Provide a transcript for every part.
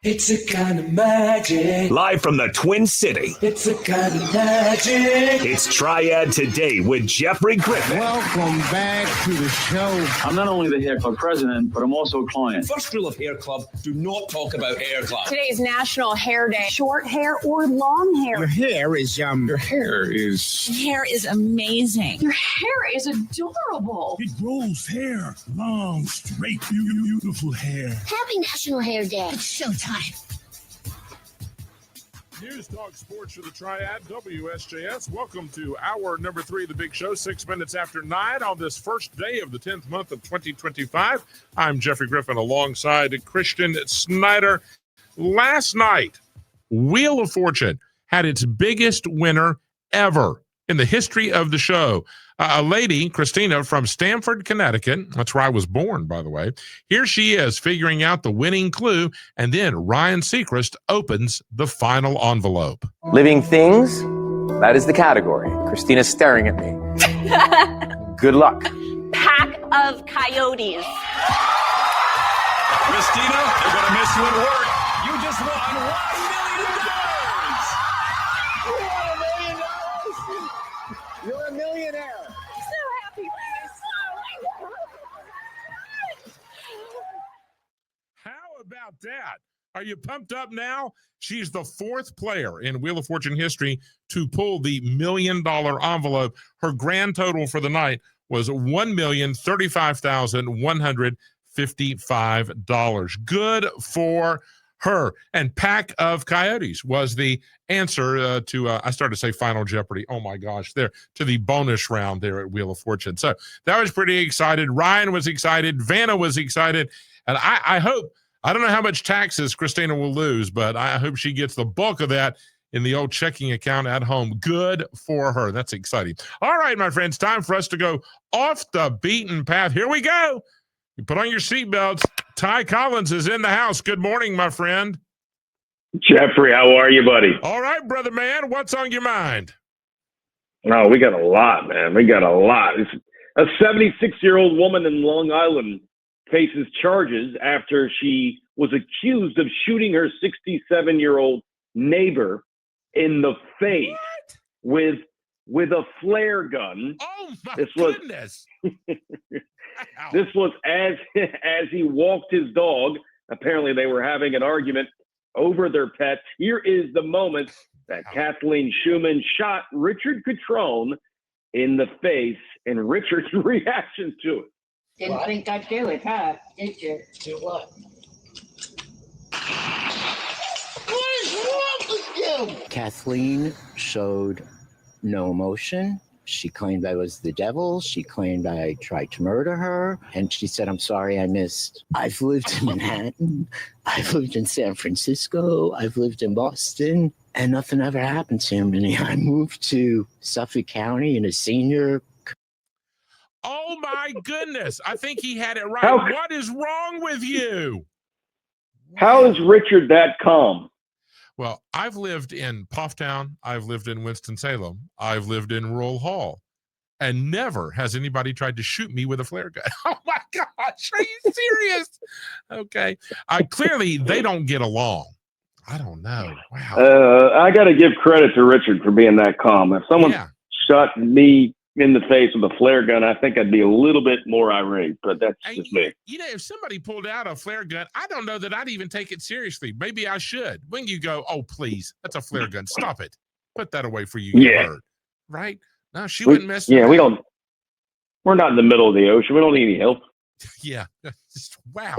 It's a kind of magic. Live from the Twin City. It's a kind of magic. It's Triad Today with Jeffrey Griffin. Welcome back to the show. I'm not only the hair club president, but I'm also a client. First rule of hair club, do not talk about hair club. Today's National Hair Day. Short hair or long hair? Your hair is amazing. Your hair is adorable. It grows hair. Long, straight, beautiful hair. Happy National Hair Day. It's showtime. News Talk Sports for the Triad, WSJS. Welcome to hour number 3 of the big show, 6 minutes after 9 on this first day of the 10th month of 2025. I'm Jeffrey Griffin alongside Christian Snyder. Last night, Wheel of Fortune had its biggest winner ever in the history of the show. A lady, Christina, from Stamford, Connecticut. That's where I was born, by the way. Here she is figuring out the winning clue, and then Ryan Seacrest opens the final envelope. Living things, that is the category. Christina's staring at me. Good luck. Pack of coyotes. Christina, you're going to miss you at work. You just won $1 million. You're a millionaire. How about that? Are you pumped up now? She's the 4th player in Wheel of Fortune history to pull the $1 million envelope. Her grand total for the night was $1,035,155. Good for her. And Pack of Coyotes was the answer to, I started to say Final Jeopardy. Oh my gosh, there to the bonus round there at Wheel of Fortune. So that was pretty excited. Ryan was excited. Vanna was excited. And I hope, I don't know how much taxes Christina will lose, but I hope she gets the bulk of that in the old checking account at home. Good for her. That's exciting. All right, my friends, time for us to go off the beaten path. Here we go. You put on your seatbelts. Ty Collins is in the house. Good morning, my friend. Jeffrey, how are you, buddy? All right, brother man. What's on your mind? Oh, we got a lot, man. We got a lot. A 76-year-old woman in Long Island faces charges after she was accused of shooting her 67-year-old neighbor in the face with a flare gun. Oh my goodness! This was as he walked his dog. Apparently, they were having an argument over their pets. Here is the moment that Kathleen Schumann shot Richard Catrone in the face, and Richard's reaction to it. Didn't think I'd do it, huh? Did you? Do what? What is wrong with you? Kathleen showed no emotion. She claimed I was the devil. She claimed I tried to murder her. And she said, I'm sorry I missed. I've lived in Manhattan. I've lived in San Francisco. I've lived in Boston. And nothing ever happened to me. I moved to Suffolk County in a senior. Oh, my goodness. I think he had it right. What is wrong with you? How is Richard that calm? Well, I've lived in Pufftown. I've lived in Winston-Salem. I've lived in Rural Hall. And never has anybody tried to shoot me with a flare gun. Oh, my gosh. Are you serious? Okay. Clearly, they don't get along. I don't know. Wow. I got to give credit to Richard for being that calm. If someone shot me in the face with a flare gun, I think I'd be a little bit more irate, but that's just me. You know, if somebody pulled out a flare gun, I don't know that I'd even take it seriously. Maybe I should. When you go, oh, please, that's a flare gun. Stop it. Put that away for you. Heard. Right? No, she wouldn't mess with we don't. We're not in the middle of the ocean. We don't need any help. Yeah. Wow.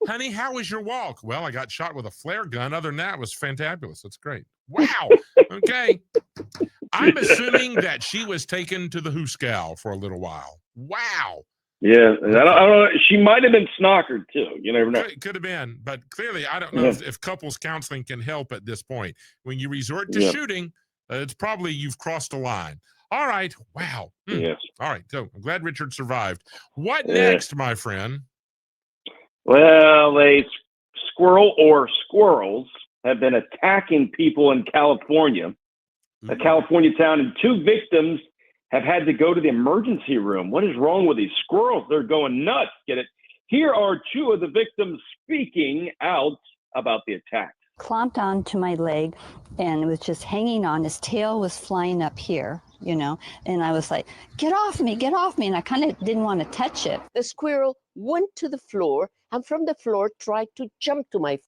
Honey, how was your walk? Well, I got shot with a flare gun. Other than that, it was fantabulous. That's great. Wow. Okay. I'm assuming that she was taken to the Hooskow for a little while. Wow. Yeah. I don't know. She might have been snockered, too. You never know. Could have been. But clearly, I don't know if couples counseling can help at this point. When you resort to shooting, it's probably you've crossed a line. All right. Wow. Yes. All right. So I'm glad Richard survived. What next, my friend? Well, a squirrel or squirrels have been attacking people in California. A California town, and 2 victims have had to go to the emergency room. What is wrong with these squirrels? They're going nuts. Get it? Here are 2 of the victims speaking out about the attack. Clomped onto my leg and it was just hanging on. His tail was flying up here, you know, and I was like, get off me. And I kind of didn't want to touch it. The squirrel went to the floor and from the floor tried to jump to my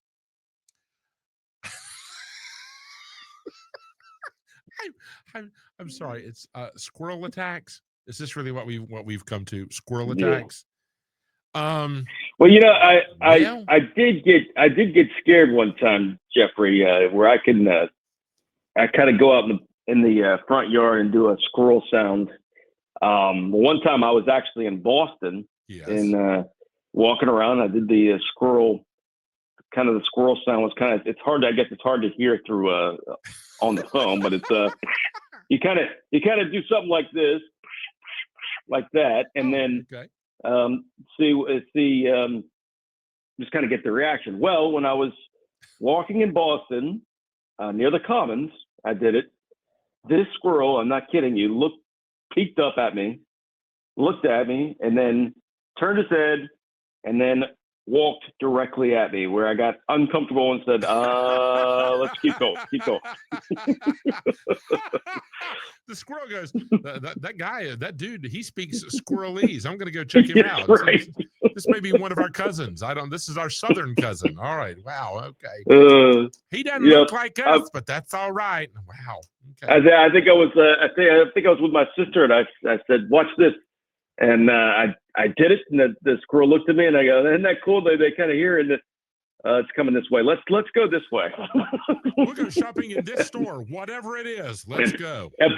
I'm sorry. It's squirrel attacks. Is this really what we've come to? Squirrel attacks. Well, you know, I did get scared one time, Jeffrey, where I kind of go out in the front yard and do a squirrel sound. One time I was actually in Boston and walking around. I did the squirrel. Kind of the squirrel sound was kind of. It's hard. I guess it's hard to hear through on the phone, but it's you kind of do something like this, like that, and then just kind of get the reaction. Well, when I was walking in Boston near the Commons, I did it. This squirrel, I'm not kidding you, peeked up at me, looked at me, and then turned his head, and then walked directly at me, where I got uncomfortable and said, let's keep going. The squirrel goes, that dude, he speaks squirrelese. I'm going to go check him out. Right. This may be one of our cousins. This is our southern cousin. All right. Wow. Okay. He doesn't look like us, but that's all right. Wow. Okay. I think I was with my sister, and I said, watch this. And I did it, and the squirrel looked at me, and I go, isn't that cool? They kind of hear it. It's coming this way. Let's go this way. We'll go shopping in this store, whatever it is. Let's go. And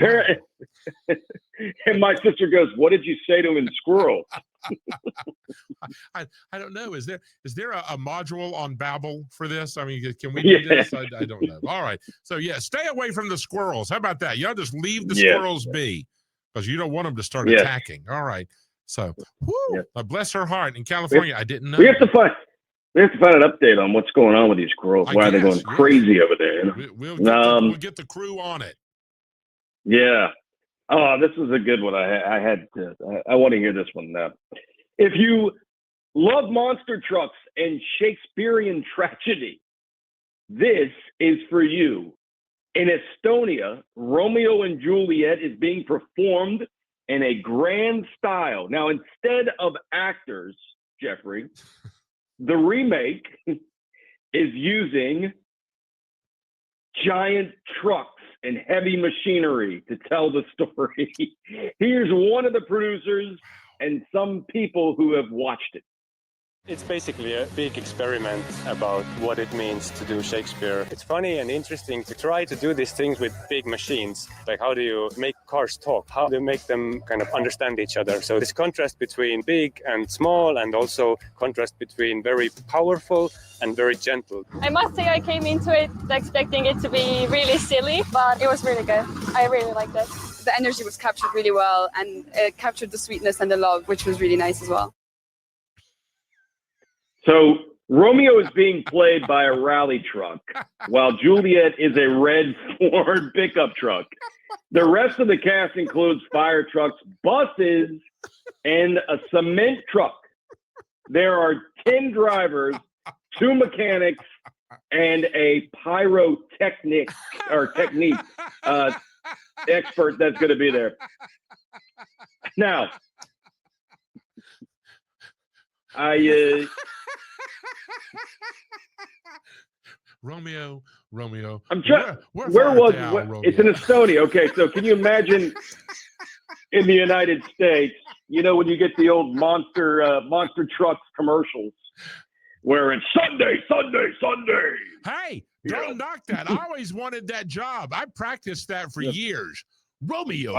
my sister goes, what did you say to him in squirrel? I don't know. Is there a module on Babbel for this? I mean, can we do this? I don't know. All right. So stay away from the squirrels. How about that? Y'all just leave the squirrels be, because you don't want them to start attacking. All right. So, bless her heart. In California, I didn't know. We have to find an update on what's going on with these squirrels. Why are they going crazy over there? You know? We'll get the crew on it. Yeah. Oh, this is a good one. I want to hear this one now. If you love monster trucks and Shakespearean tragedy, this is for you. In Estonia, Romeo and Juliet is being performed in a grand style. Now, instead of actors, Jeffrey, the remake is using giant trucks and heavy machinery to tell the story. Here's one of the producers and some people who have watched it. It's basically a big experiment about what it means to do Shakespeare. It's funny and interesting to try to do these things with big machines. Like, how do you make cars talk? How do you make them kind of understand each other? So this contrast between big and small, and also contrast between very powerful and very gentle. I must say I came into it expecting it to be really silly, but it was really good. I really liked it. The energy was captured really well, and it captured the sweetness and the love, which was really nice as well. So Romeo is being played by a rally truck, while Juliet is a red Ford pickup truck. The rest of the cast includes fire trucks, buses, and a cement truck. There are 10 drivers, 2 mechanics, and a pyrotechnic expert that's going to be there. Now, Romeo. I'm trying. It's in Estonia? Okay, so can you imagine in the United States? You know, when you get the old monster trucks commercials, where it's Sunday. Hey, don't knock that. I always wanted that job. I practiced that for years. Romeo.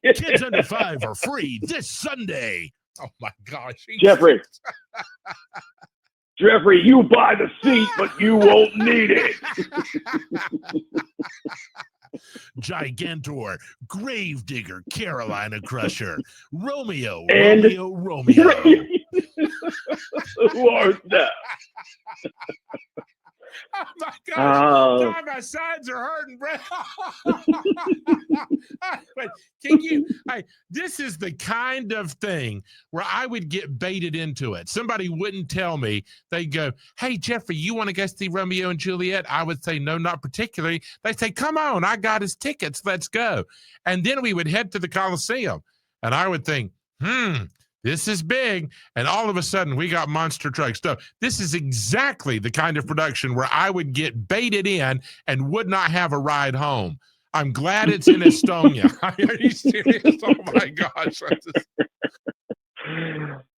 Kids under 5 are free this Sunday. Oh my gosh, Jeffrey, you buy the seat, but you won't need it. Gigantor, Gravedigger, Carolina Crusher, Romeo. Who art thou? Oh my gosh! Oh. God, my sides are hurting, Brett. But can you? This is the kind of thing where I would get baited into it. Somebody wouldn't tell me. They'd go, "Hey, Jeffrey, you want to go see Romeo and Juliet?" I would say, "No, not particularly." They'd say, "Come on, I got his tickets. Let's go." And then we would head to the Coliseum, and I would think, this is big. And all of a sudden, we got monster trucks. So this is exactly the kind of production where I would get baited in and would not have a ride home. I'm glad it's in Estonia. Are you serious? Oh, my gosh.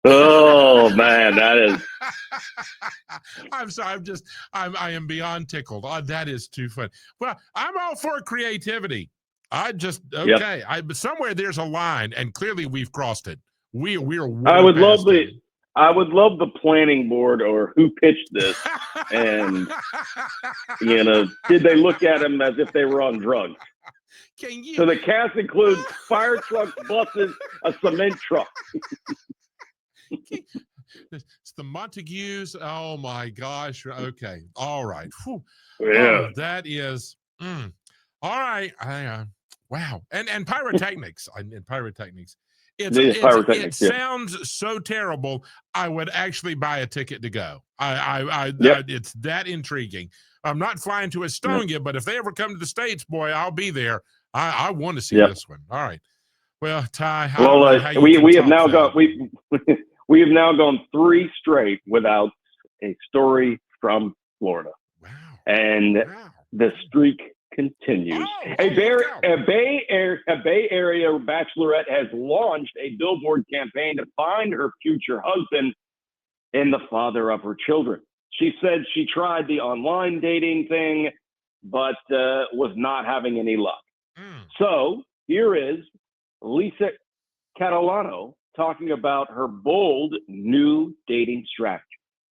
Oh, man, that is. I'm sorry. I am beyond tickled. Oh, that is too funny. Well, I'm all for creativity. Okay. Yep. Somewhere there's a line, and clearly we've crossed it. We're I would love the planning board or who pitched this, and did they look at them as if they were on drugs? So the cast includes fire trucks, buses, a cement truck. It's the Montagues. Oh my gosh. Okay. All right. Whew. Yeah. Oh, that is. All right. Wow. And pyrotechnics. It sounds so terrible. I would actually buy a ticket to go. It's that intriguing. I'm not flying to Estonia, but if they ever come to the States, boy, I'll be there. I want to see this one. All right. Well, Ty. We have now gone 3 straight without a story from Florida. Wow. And the streak continues. A Bay Area bachelorette has launched a billboard campaign to find her future husband and the father of her children. She said she tried the online dating thing, but was not having any luck. So here is Lisa Catalano talking about her bold new dating strategy.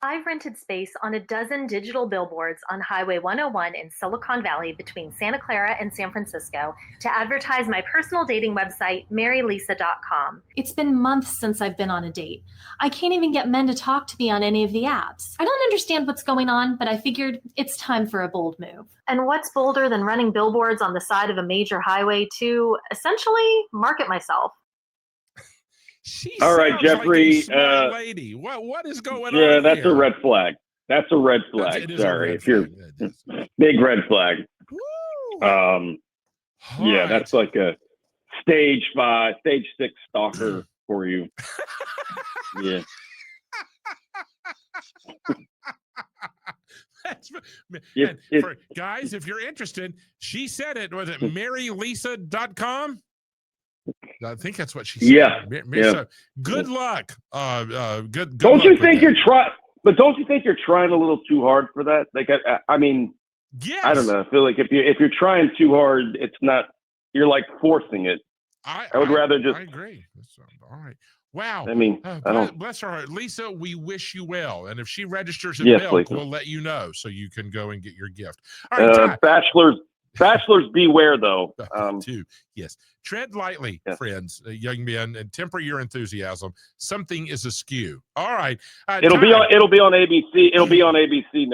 I've rented space on a dozen digital billboards on Highway 101 in Silicon Valley between Santa Clara and San Francisco to advertise my personal dating website, marylisa.com. It's been months since I've been on a date. I can't even get men to talk to me on any of the apps. I don't understand what's going on, but I figured it's time for a bold move. And what's bolder than running billboards on the side of a major highway to essentially market myself? All right, Jeffrey. Like lady. What is going on? Yeah, that's a red flag. That's a red flag. Sorry, if you're big red flag. Yeah, that's like a stage 6 stalker for you. Yeah. Guys, if you're interested, she said it. Was it marylisa.com? I think that's what she said. Yeah. So good luck. Good don't you luck think you're trying? But don't you think you're trying a little too hard for that? Like, I mean, yes. I don't know. I feel like if you're trying too hard, it's not. You're like forcing it. I would rather just. I agree. All right. Wow. I mean, bless her heart, Lisa. We wish you well, and if she registers at Belk, we'll let you know so you can go and get your gift. All right, Bachelors beware, though. Yes. Tread lightly, friends, young men, and temper your enthusiasm. Something is askew. All right. It'll be on ABC. It'll be on ABC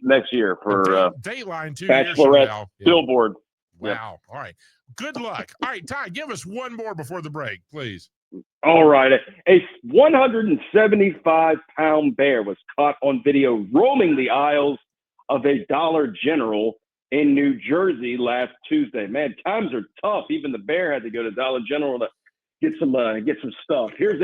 next year for Dateline 2 Bachelorette billboard. Wow. All right. Good luck. All right, Ty, give us one more before the break, please. All right. A 175-pound bear was caught on video roaming the aisles of a Dollar General in New Jersey last Tuesday. Man, times are tough. Even the bear had to go to Dollar General to get some stuff. Here's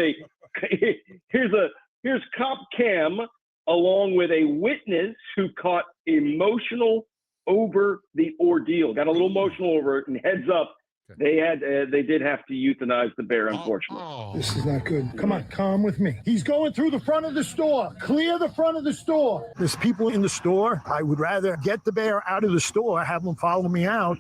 cop cam along with a witness who caught emotional over the ordeal. Got a little emotional over it, and heads up, they did have to euthanize the bear, unfortunately. This is not good. Come on, come with me. He's going through the front of the store. Clear the front of the store. There's people in the store. I would rather get the bear out of the store, have them follow me out.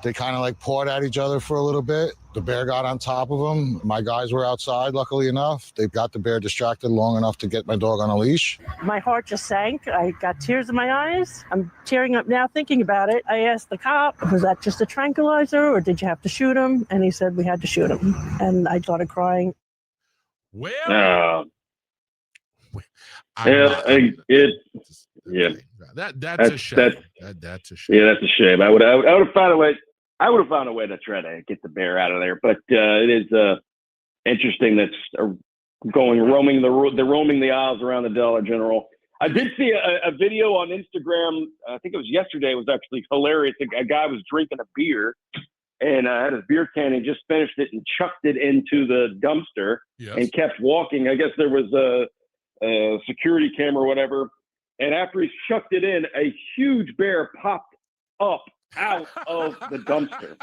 They kind of like pawed at each other for a little bit. The bear got on top of them. My guys were outside, luckily enough. They got the bear distracted long enough to get my dog on a leash. My heart just sank. I got tears in my eyes. I'm tearing up now thinking about it. I asked the cop, was that just a tranquilizer or did you have to shoot him? And he said we had to shoot him. And I started crying. Well, Yeah, that's a shame. That's a shame. Yeah, that's a shame. I would have found a way. I would have found a way to try to get the bear out of there. But it is interesting that's roaming the aisles around the Dollar General. I did see a video on Instagram. I think it was yesterday. It was actually hilarious. A guy was drinking a beer and had his beer can and just finished it and chucked it into the dumpster and kept walking. I guess there was a security camera or whatever. And after he chucked it in, a huge bear popped up out of the dumpster.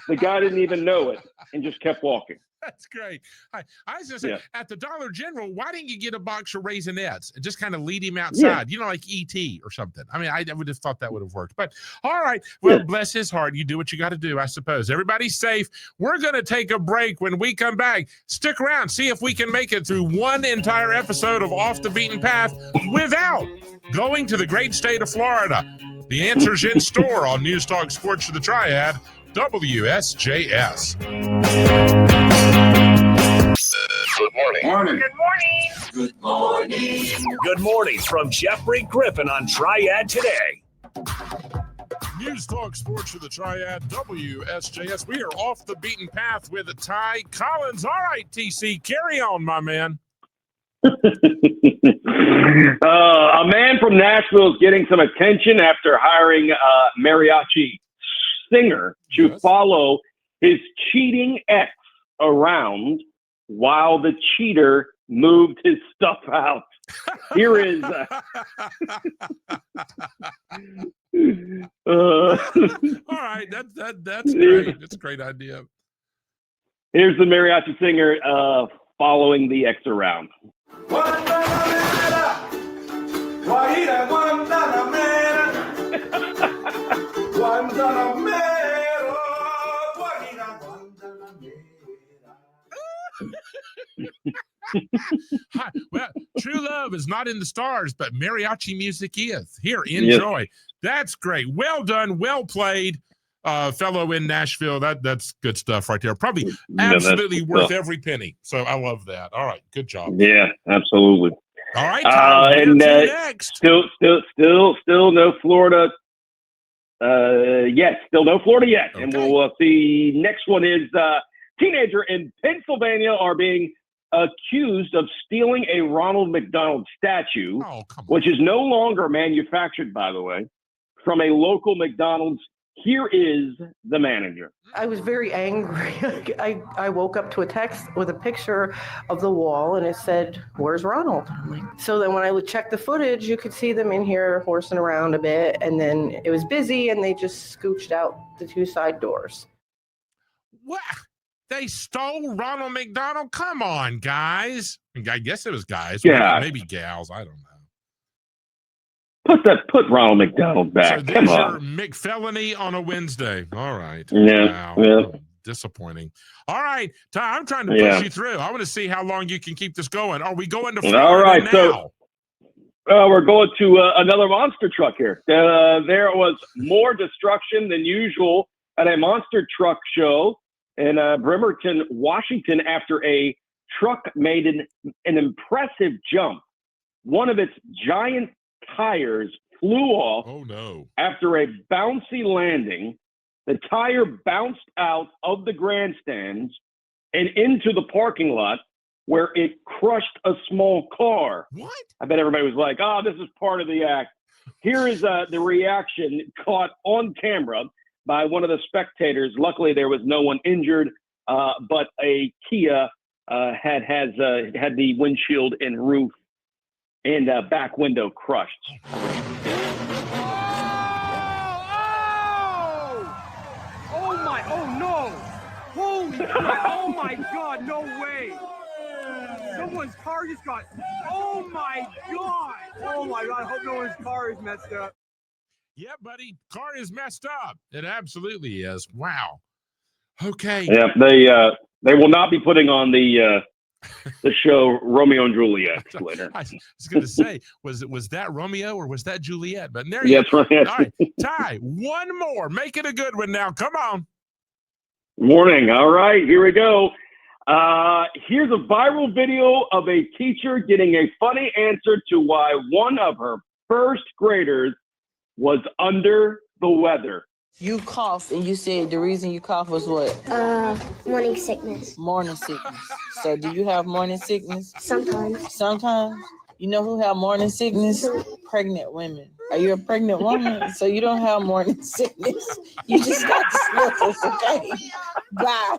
The guy didn't even know it and just kept walking. That's great. I was just saying, at the Dollar General, why didn't you get a box of Raisinets and just kind of lead him outside? You know, like E.T. or something. I mean, I would have thought that would have worked. But all right. Well, bless his heart. You do what you got to do, I suppose. Everybody's safe. We're going to take a break. When we come back, stick around. See if we can make it through one entire episode of Off the Beaten Path without going to the great state of Florida. The answer's in store on News Talk Sports for the Triad, WSJS. Good morning. Morning. Good morning. Good morning. Good morning from Jeffrey Griffin on Triad Today. News Talk Sports for the Triad, WSJS. We are off the beaten path with Ty Collins. All right, TC, carry on, my man. A man from Nashville is getting some attention after hiring a mariachi singer to follow his cheating ex around while the cheater moved his stuff out. Here is all right, that's great. That's a great idea. Here's the mariachi singer following the ex around. Well, true love is not in the stars, but mariachi music is. Here, enjoy. Yes. That's great. Well done. Well played, fellow in Nashville. That's good stuff right there. Probably absolutely worth every penny. So I love that. All right. Good job. Yeah, absolutely. All right. Tyler, and next. Still no Florida. Still no Florida yet. Okay. And we'll see. Next one is teenager in Pennsylvania are being accused of stealing a Ronald McDonald statue, which is no longer manufactured, by the way, from a local McDonald's. Here is the manager. I was very angry. I woke up to a text with a picture of the wall, and it said, "Where's Ronald?" I'm like, so then when I would check the footage, you could see them in here horsing around a bit, and then it was busy, and they just scooched out the two side doors. What? They stole Ronald McDonald? Come on, guys. I guess it was guys. Yeah. Maybe gals. I don't know. Put Ronald McDonald back. So Come there's on. your McFelony on a Wednesday. All right. Yeah. Wow. Yeah. Disappointing. All right, Ty, I'm trying to push you through. I want to see how long you can keep this going. Are we going to Florida All right, now? So we're going to another monster truck here. There was more destruction than usual at a monster truck show in Bremerton, Washington, after a truck made an impressive jump. One of its giant tires flew off after a bouncy landing. The tire bounced out of the grandstands and into the parking lot where it crushed a small car. What? I bet everybody was like, this is part of the act. Here is the reaction caught on camera by one of the spectators. Luckily, there was no one injured, but a Kia had the windshield and roof and back window crushed. Oh my God, no way. Someone's car just got, oh my God. I hope no one's car is messed up. Yeah, buddy, car is messed up. It absolutely is. Wow. Okay. Yeah, they will not be putting on the show Romeo and Juliet later. I was going to say, was that Romeo or was that Juliet? But there you go. Right. All right, Ty, one more. Make it a good one now. Come on. Morning. All right, here we go. Here's a viral video of a teacher getting a funny answer to why one of her first graders was under the weather? You coughed and you said the reason you coughed was what? Morning sickness. Morning sickness. So do you have morning sickness? Sometimes. Sometimes? You know who have morning sickness? Pregnant women. Are you a pregnant woman? So you don't have morning sickness. You just got the sniffles, okay? Bye.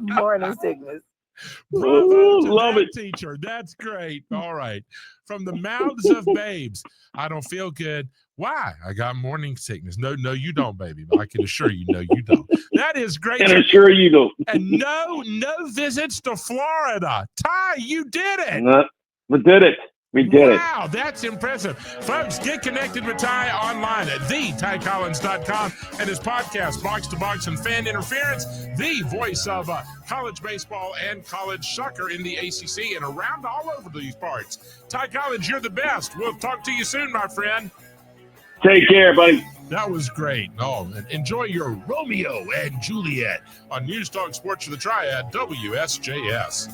Morning sickness. Bravo to love that it. teacher. That's great. All right. From the mouths of babes. I don't feel good. Why? I got morning sickness. No, you don't, baby. I can assure you, no, you don't. That is great. And assure you don't. And no visits to Florida. Ty, you did it. No, we did it. We did it. Wow, that's impressive. Folks, get connected with Ty online at thetycollins.com and his podcast, Box to Box and Fan Interference, the voice of college baseball and college soccer in the ACC and around all over these parts. Ty Collins, you're the best. We'll talk to you soon, my friend. Take care, buddy. That was great. Oh, and enjoy your Romeo and Juliet on News Talk Sports for the Triad, WSJS.